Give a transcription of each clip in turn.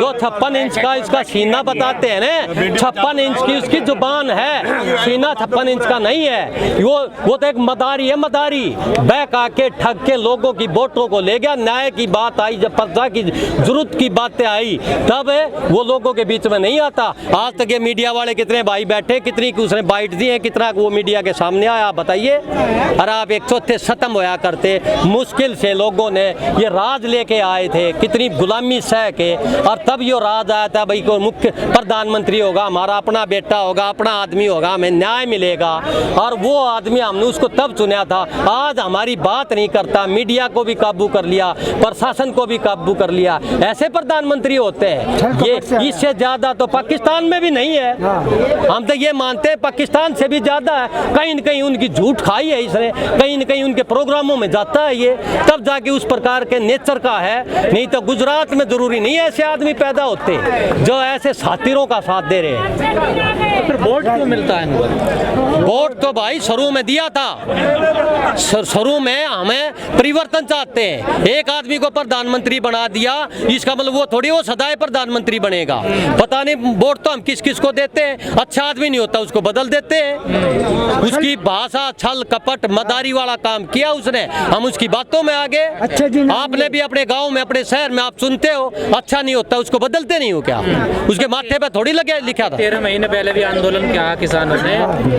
जो 56 इंच का इसका सीना बताते हैं ना, 56 इंच की उसकी जुबान है, सीना 56 इंच का नहीं है। वो तो एक मदारी है, मदारी बैक आके ठग के लोगों की वोटों को ले गया। न्याय की बात आई, जब पर्दा की जरूरत की बातें आई, तब वो लोगों के बीच में नहीं आता। आज तक ये मीडिया वाले कितने भाई बैठे, कितनी की उसने बाइट दी है, कितना वो मीडिया के सामने आया, बताइए। अरे आप एक चौथे खत्म होया करते, मुश्किल से लोगों ने ये राज लेके आए थे, कितनी गुलामी सह के, और तब ये राज आया था भाई को मुख्य प्रधानमंत्री होगा, हमारा अपना बेटा होगा, अपना आदमी होगा, हमें न्याय मिलेगा। और वो आदमी हमने उसको तब चुना था। आज हमारी बात नहीं करता, मीडिया को भी काबू कर लिया, प्रशासन को भी काबू कर लिया। ऐसे प्रधानमंत्री होते हैं ये, इससे ज्यादा तो पाकिस्तान में भी नहीं है। हम तो ये मानते हैं पाकिस्तान से भी ज्यादा है। कहीं न कहीं उनकी झूठ खाई है इसने, कहीं न कहीं उनके प्रोग्रामों में जाता है ये, तब जाके उस प्रकार के नेचर का है। नहीं तो गुजरात में जरूरी नहीं है ऐसे आदमी पैदा होते जो ऐसे साथिरों का साथ दे रहे हैं। फिर वोट क्यों मिलता है? वोट तो भाई शुरू में दिया था, शुरू में हमें परिवर्तन चाहते हैं। एक आदमी को प्रधानमंत्री बना दिया, इसका मतलब वो थोड़ी वो सदाए प्रधानमंत्री बनेगा। पता नहीं वोट तो हम किस किस को देते हैं, अच्छा आदमी नहीं होता उसको बदल देते हैं। उसकी भाषा छल कपट मदारी वाला काम किया उसने, हम उसकी बातों में आ गए। आपने भी अपने गांव में अपने शहर में आप सुनते हो, अच्छा नहीं होता उसको बदलते नहीं हो क्या? उसके माथे पे थोड़ी लगे लिखा था। 13 महीने पहले भी आंदोलन किया किसानों ने,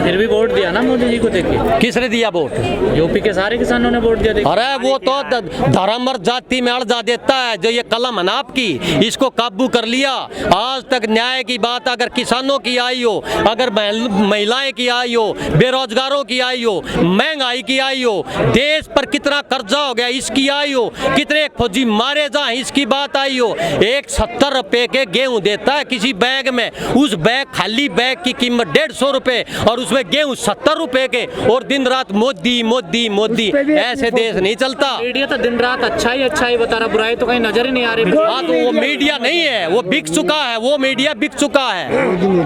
फिर भी वोट दिया ना मोदी जी को देख के। किसने दिया वोट? यूपी के सारे किसानों ने वोट दिया। अरे वो तो धर्म और जाति में अड़ जा देता है। जो ये कलम है ना आपकी, इसको काबू कर लिया। आज तक न्याय की बात अगर किसानों की आई हो, अगर महिलाएं की आई हो, बेरोजगारों की आई हो, महंगाई की आई हो, देश पर कितना कर्जा हो गया इसकी आई हो, कितने फौजी मारे जाए इसकी बात आई हो। एक 70 रुपए के गेहूं देता है किसी बैग में, उस बैग खाली बैग की कीमत 150 रुपए और उसमें गेहूं 70 रुपए के, और दिन रात मोदी मोदी मोदी, ऐसे देश नहीं चलता। मीडिया तो दिन रात अच्छा ही बता रहा, बुराई तो कहीं नजर ही नहीं आ रही। हाँ तो वो मीडिया नहीं है, वो बिक चुका है, वो मीडिया बिक चुका है,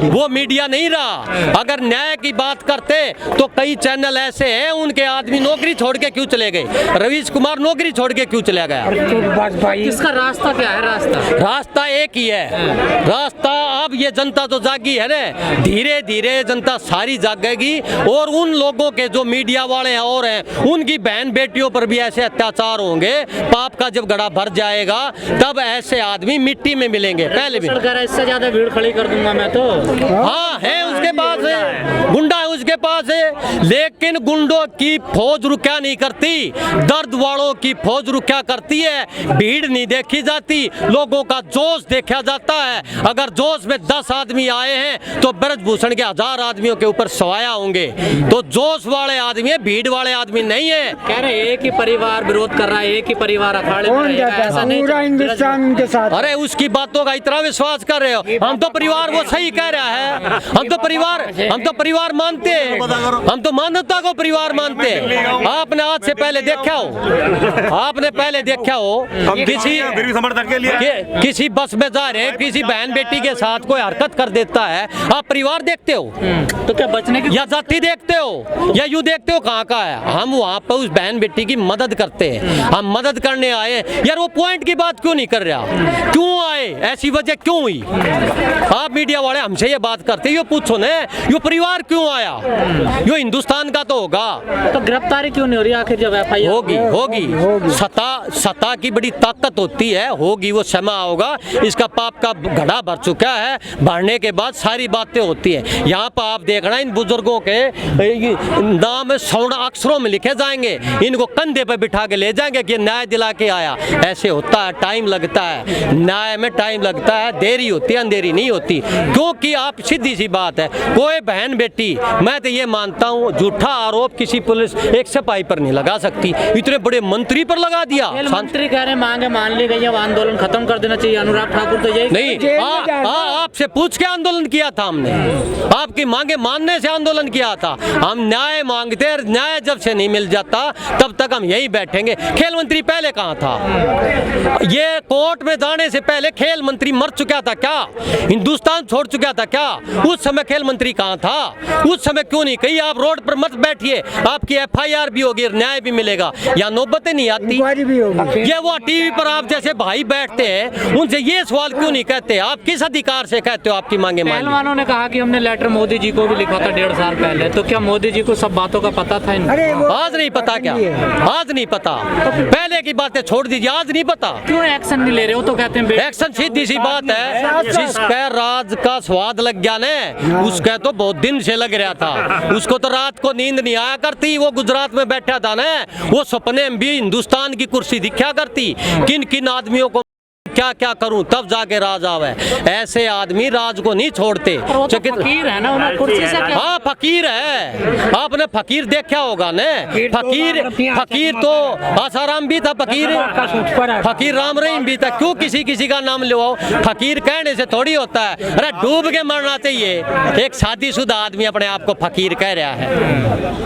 वो मीडिया नहीं रहा। अगर न्याय की बात करते तो कई चैनल ऐसे हैं उनके आदमी नौकरी छोड़ के क्यों चले गए? रवीश कुमार नौकरी छोड़ के क्यों चला गया? इसका रास्ता क्या है? रास्ता एक ही है, रास्ता अब ये जनता तो जागी है ना, धीरे धीरे जनता सारी जागेगी। और उन लोगों के जो मीडिया वाले हैं और हैं, उनकी बहन बेटियों पर भी ऐसे अत्याचार होंगे। पाप का जब घड़ा भर जाएगा तब ऐसे आदमी मिट्टी में मिलेंगे। पहले भी इससे ज्यादा भीड़ खड़ी कर दूंगा मैं तो। हाँ है उसके पास है, गुंडा है उसके पास है, लेकिन गुंडों की फौज रुका नहीं करती, दर्द वालों की फौज रुका करती है। भीड़ नहीं देखी जाती, लोगों का जोश देखा जाता है। अगर जोश में 10 आदमी आए हैं तो ब्रजभूषण के 1000 आदमियों के ऊपर सवाया होंगे। तो जोश वाले आदमी है, भीड़ वाले आदमी नहीं है। कह रहे एक ही परिवार विरोध कर रहा है, एक ही परिवार अखाड़े में रहेगा, ऐसा नहीं पूरा हिंदुस्तान उनके साथ। अरे उसकी बातों का इतना विश्वास कर रहे हो? हम तो परिवार, वो सही कह रहा है, हम तो परिवार मानते हैं, हम तो मानवता को परिवार मानते हैं। आपने आज से पहले देखा हो, आपने पहले देखा हो किसी बस में जा रहे हैं, किसी बहन बेटी के साथ कोई हरकत कर देता है, आप परिवार देखते हो तो क्या बचने की, या जाति देखते हो, या यू देखते हो कहाँ का है? हम वहाँ पर उस बहन बेटी की मदद करते हैं, हम मदद करने आए। यार वो पॉइंट की बात क्यों नहीं कर रहा? क्यों आए? ऐसी वजह क्यों हुई? आप मीडिया वाले हमसे ये बात करते, ये पूछो ना, ये परिवार क्यों आया? ये हिंदुस्तान का तो होगा। तो गिरफ्तारी क्यों नहीं हो रही आखिर? जब FIR होगी सत्ता की बड़ी ताकत होती है, होगी, वो समय होगा। इसका पाप का घड़ा भर चुका है, भरने के बाद सारी बातें होती है। यहाँ पर आप देखना इन बुजुर्गों के नाम स्वर्ण अक्षरों में लिखे जाएंगे, इनको कंधे पे बिठा के ले जाएंगे कि न्याय दिला के आया। ऐसे होता है, टाइम लगता है, न्याय में टाइम लगता है, देरी होती है, अंधेरी नहीं होती। क्योंकि आप सीधी सी बात है, कोई बहन बेटी, मैं तो ये मानता हूँ झूठा आरोप किसी पुलिस एक सिपाही पर नहीं लगा सकती, इतने बड़े मंत्री पर लगा दिया। मंत्री कह रहे मांगे मान ली गई, अब आंदोलन खत्म कर देना चाहिए। अनुराग ठाकुर तो यही नहीं, आपसे पूछ के आंदोलन किया था हमने, आपकी मांगे मानने से आंदोलन किया था। हम न्याय मांगते हैं, न्याय जब से नहीं मिल जाता तब तक हम यहीं बैठेंगे। खेल मंत्री पहले कहाँ था? ये कोर्ट में जाने से पहले खेल मंत्री मर चुका था क्या? हिंदुस्तान छोड़ चुका था क्या? उस समय खेल मंत्री कहाँ था? उस समय क्यों नहीं कही आप रोड पर मत बैठिए, आपकी FIR भी होगी, न्याय भी मिलेगा, या नौबतें नहीं आती? ये वो टीवी पर आप जैसे भाई बैठते हैं, उनसे ये सवाल क्यों नहीं कहते? आप किस अधिकार से कहते हो आपकी मांगे मांगी? पहलवानों ने कहा कि हमने लेटर मोदी जी को भी लिखा था 1.5 साल पहले, तो क्या मोदी जी को सब बातों का पता था इनको? आज नहीं पता क्या? आज नहीं पता? पहले की बातें छोड़ दीजिए, आज नहीं पता। क्यों एक्शन नहीं ले रहे हो? तो कहते हैं एक्शन सीधी सी बात है, जिसका राज का स्वाद लग गया ना, उसका तो बहुत दिन से लग रहा था। उसको तो रात को नींद नहीं आया करती, वो गुजरात में बैठा था ना, वो सपने में भी हिंदुस्तान की कुर्सी दिखा करती, किन किन आदमियों को क्या क्या करूं तब जाके राज आवे। ऐसे आदमी राज को नहीं छोड़ते। तो फकीर है ना, उन्हें कुर्सी से क्या? हाँ फकीर है, आपने फकीर देखा होगा ना। फकीर तो आसाराम भी था, फकीर राम रहीम भी था। क्यों किसी किसी का नाम लो? फकीर कहने से थोड़ी होता है, अरे डूब के मरना चाहिए। एक शादीशुदा आदमी अपने आप को फकीर कह रहा है,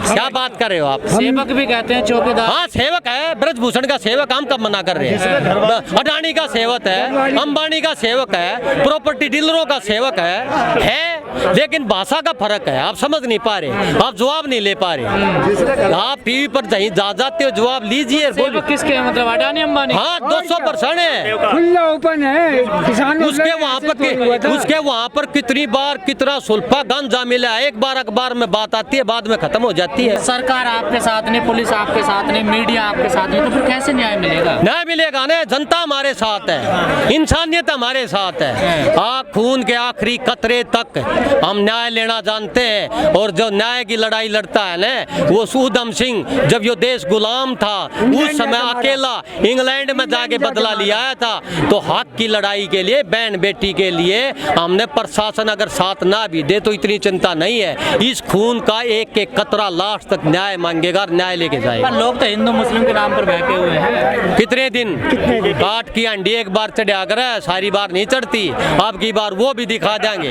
क्या बात कर रहे हो आप? सेवक भी कहते हैं, चौकीदार। हाँ सेवक है, ब्रजभूषण का सेवक, हम कब मना कर रहे हैं? अडानी का सेवक है, अंबानी का सेवक है, प्रॉपर्टी डीलरों का सेवक है, लेकिन भाषा का फर्क है। आप समझ नहीं पा रहे, आप जवाब नहीं ले पा रहे। आप टीवी पर जा जाते हो, जवाब लीजिए। सेवक किसके हैं? मतलब अडानी अंबानी? हाँ 200% है, खुला ओपन है। किसानों उसके वहाँ पर कितनी बार कितना सुल्फा गांजा मिला है, एक बार अखबार में बात आती है, बाद में खत्म हो जाती है। सरकार आपके साथ नहीं, पुलिस आपके साथ नहीं, मीडिया आपके साथ नहीं, तो फिर कैसे न्याय मिलेगा? न्याय मिलेगा ना, जनता हमारे साथ है, इंसानियत हमारे साथ है। खून के आखिरी कतरे तक हम न्याय लेना जानते हैं। और जो न्याय की लड़ाई लड़ता है ना, वो उधम सिंह जब ये देश गुलाम था, उस समय अकेला इंग्लैंड में जाके बदला लिया था। तो हक की लड़ाई के लिए, बहन बेटी के लिए हमने, प्रशासन अगर साथ ना भी दे तो इतनी चिंता नहीं है। इस खून का एक एक कतरा लास्ट तक न्याय मांगेगा, न्याय लेके जाएगा। पर लोग तो हिंदू मुस्लिम के नाम पर बहके हुए हैं। कितने दिन? काट की अंडी एक बार चढ़ा कर सारी बार नहीं चढ़ती, अब की बार वो भी दिखा देंगे।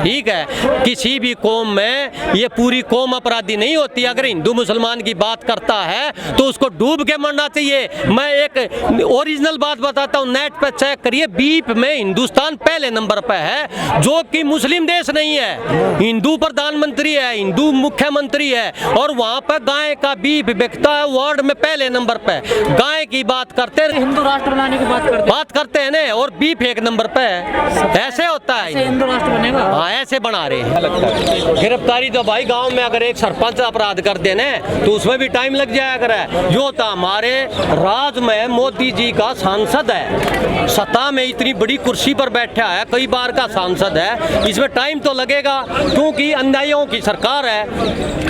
ठीक है, किसी भी कौम में ये पूरी कौम अपराधी नहीं होती। अगर हिंदू मुसलमान की बात करता है तो उसको डूब के मरना चाहिए। मैं एक ओरिजिनल बात बताता हूँ, नेट पे चेक करिए, बीफ में हिंदुस्तान पहले नंबर पे है, जो कि मुस्लिम देश नहीं है। हिंदू प्रधानमंत्री है, हिंदू मुख्यमंत्री है, और वहाँ पर गाय का बीफ बिकता है, वर्ल्ड में पहले नंबर पे। गाय की बात करते, हिंदू राष्ट्र बनाने की बात करते हैं ना, और बीफ एक नंबर पे है। ऐसे होता है, हिंदू राष्ट्र बनेगा। हाँ ऐसे बना रहे हैं। गिरफ्तारी तो भाई गांव में अगर एक सरपंच अपराध कर देने तो उसमें भी टाइम लग जाया करे। जो तो हमारे राज में मोदी जी का सांसद है, सत्ता में इतनी बड़ी कुर्सी पर बैठा है, कई बार का सांसद है, इसमें टाइम तो लगेगा, क्योंकि अन्यायियों की सरकार है।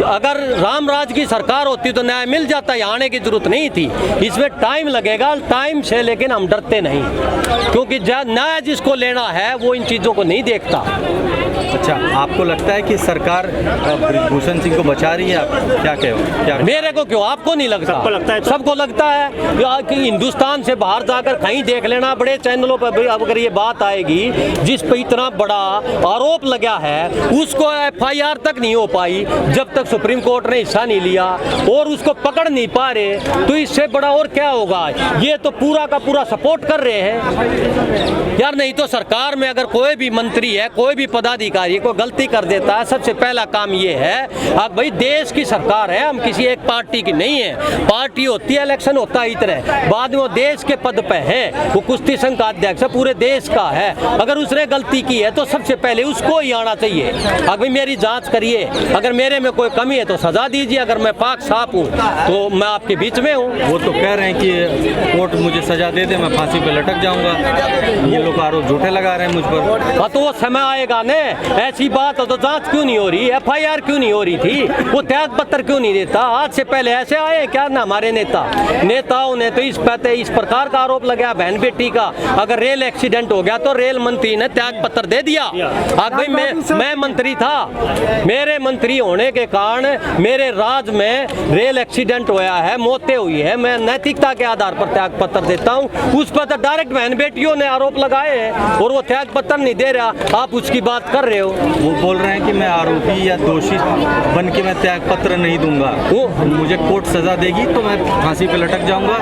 अगर रामराज की सरकार होती तो न्याय मिल जाता, यहाँ आने की जरूरत नहीं थी। इसमें टाइम लगेगा, टाइम से, लेकिन हम डरते नहीं, क्योंकि न्याय जिसको लेना है वो इन चीज़ों को नहीं देखता। अच्छा, आपको लगता है कि सरकार ब्रिजभूषण सिंह को बचा रही है? आप क्या कहो? क्या मेरे को क्यों, आपको नहीं लगता? सबको लगता है कि हिंदुस्तान से बाहर जाकर कहीं देख लेना, बड़े चैनलों पर भी अगर ये बात आएगी जिस पे इतना बड़ा आरोप लगा है, उसको FIR तक नहीं हो पाई जब तक सुप्रीम कोर्ट ने हिस्सा नहीं लिया, और उसको पकड़ नहीं पा रहे, तो इससे बड़ा और क्या होगा? ये तो पूरा का पूरा सपोर्ट कर रहे हैं यार। नहीं तो सरकार में अगर कोई भी मंत्री है, कोई भी पदाधिकारी को गलती कर देता है, सबसे पहला काम ये है, अब भाई देश की सरकार है, हम किसी एक पार्टी की नहीं है। पार्टी होती है, इलेक्शन होता है, इतने बाद में वो देश के पद पे है, वो कुश्ती संघ का अध्यक्ष है, पूरे देश का है। अगर उसने गलती की है तो सबसे पहले उसको ही आना चाहिए। अब भाई मेरी जांच करिए, अगर मेरे में कोई कमी है तो सजा दीजिए, अगर मैं पाक साफ हूँ तो मैं आपके बीच में हूँ। वो तो कह रहे हैं कि कोर्ट मुझे सजा दे दे, मैं फांसी पे लटक जाऊंगा। ये लोग आरोप झूठे लगा रहे हैं मुझ पर। हाँ तो वो समय आएगा ने, ऐसी बात हो तो जांच क्यों नहीं हो रही, FIR क्यों नहीं हो रही थी, वो त्याग पत्र क्यों नहीं देता? आज से पहले ऐसे आए क्या ना हमारे नेताओं ने तो इस प्रकार का आरोप लगाया बहन बेटी का। अगर रेल एक्सीडेंट हो गया तो रेल मंत्री ने त्याग पत्र दे दिया। आज भाई मैं मंत्री था, मेरे मंत्री होने के कारण मेरे राज में रेल एक्सीडेंट हुआ है, मौतें हुई है, मैं नैतिकता के आधार पर त्याग पत्र देता हूँ। उस पर तो डायरेक्ट बहन बेटियों ने आरोप लगाए हैं और वो त्याग पत्र नहीं दे रहा, आप उसकी बात कर रहे हो। हो? वो बोल रहे हैं कि मैं आरोपी या दोषी बन के मैं त्याग पत्र नहीं दूंगा, वो मुझे कोर्ट सजा देगी तो मैं फांसी पे लटक जाऊंगा,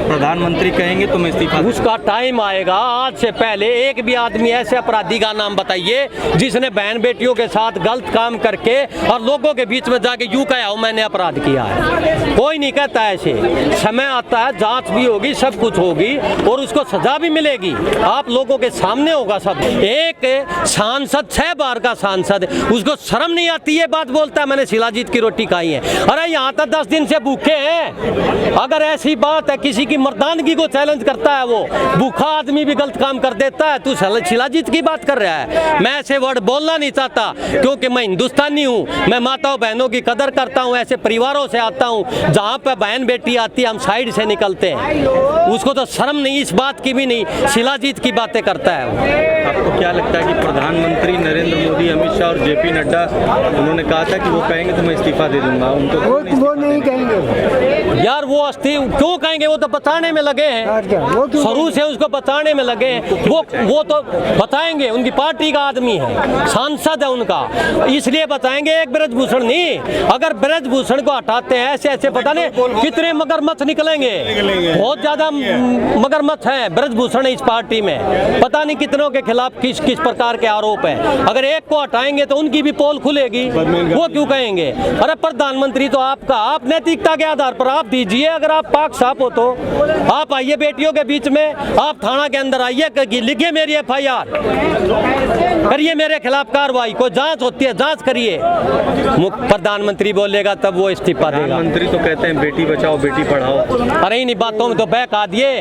प्रधानमंत्री कहेंगे तो मैं इस्तीफा दूंगा। उसका टाइम आएगा। आज से पहले एक भी आदमी ऐसे अपराधी का नाम बताइए जिसने बहन बेटियों के साथ गलत काम करके और लोगों के बीच में जाके यूं कहा हो मैंने अपराध किया है। कोई नहीं कहता ऐसे। समय आता है, जांच भी होगी, सब कुछ होगी और उसको सजा भी मिलेगी। आप लोगों के सामने होगा सब। एक सांसद 6 बार का सांसद, उसको शर्म नहीं आती है बात बोलता है मैंने शिलाजीत की रोटी खाई है। अरे यहाँ तक 10 दिन से भूखे हैं। अगर ऐसी बात है किसी की मर्दानगी को चैलेंज करता है, वो भूखा आदमी भी गलत काम कर देता है, तू शिलाजीत की बात कर रहा है। मैं ऐसे वर्ड बोलना नहीं चाहता क्योंकि मैं हिंदुस्तानी हूँ, मैं माताओं बहनों की कदर करता हूँ, ऐसे परिवारों से आता हूँ जहाँ पे बहन बेटी आती है हम साइड से निकलते हैं। उसको तो शर्म नहीं, इस बात की भी नहीं, शिलाजीत की बातें करता है वो। आपको क्या लगता है कि प्रधानमंत्री नरेंद्र मोदी, अमित शाह और जेपी नड्डा उन्होंने कहा था कि वो कहेंगे तो मैं इस्तीफा दे दूंगा, उनको वो नहीं कहेंगे यार वो क्यों कहेंगे? वो तो बताने में लगे हैं, शुरू से उसको बताने में लगे हैं। वो तो बताएंगे, उनकी पार्टी का आदमी है, सांसद है उनका, इसलिए बताएंगे। एक ब्रजभूषण नहीं, अगर ब्रजभूषण को हटाते हैं ऐसे ऐसे पता नहीं कितने मगरमच्छ निकलेंगे। बहुत ज्यादा मगरमच्छ है ब्रजभूषण इस पार्टी में, पता नहीं कितनों के खिलाफ किस किस प्रकार के आरोप है। अगर एक को हटाएंगे तो उनकी भी पोल खुलेगी, वो क्यों कहेंगे? अरे प्रधानमंत्री तो आपका, आप नैतिकता के आधार पर आप दीजिए। अगर आप पाक साफ हो तो आप आइए बेटियों के बीच में, आप थाना के अंदर आइए, लिखिए मेरी FIR, करिए मेरे खिलाफ कार्रवाई, कोई जांच होती है जांच करिए। प्रधानमंत्री बोलेगा तब वो इस्तीफा देगा। प्रधानमंत्री तो कहते हैं बेटी बचाओ बेटी पढ़ाओ। अरे इन बातों में तो बहका दिए।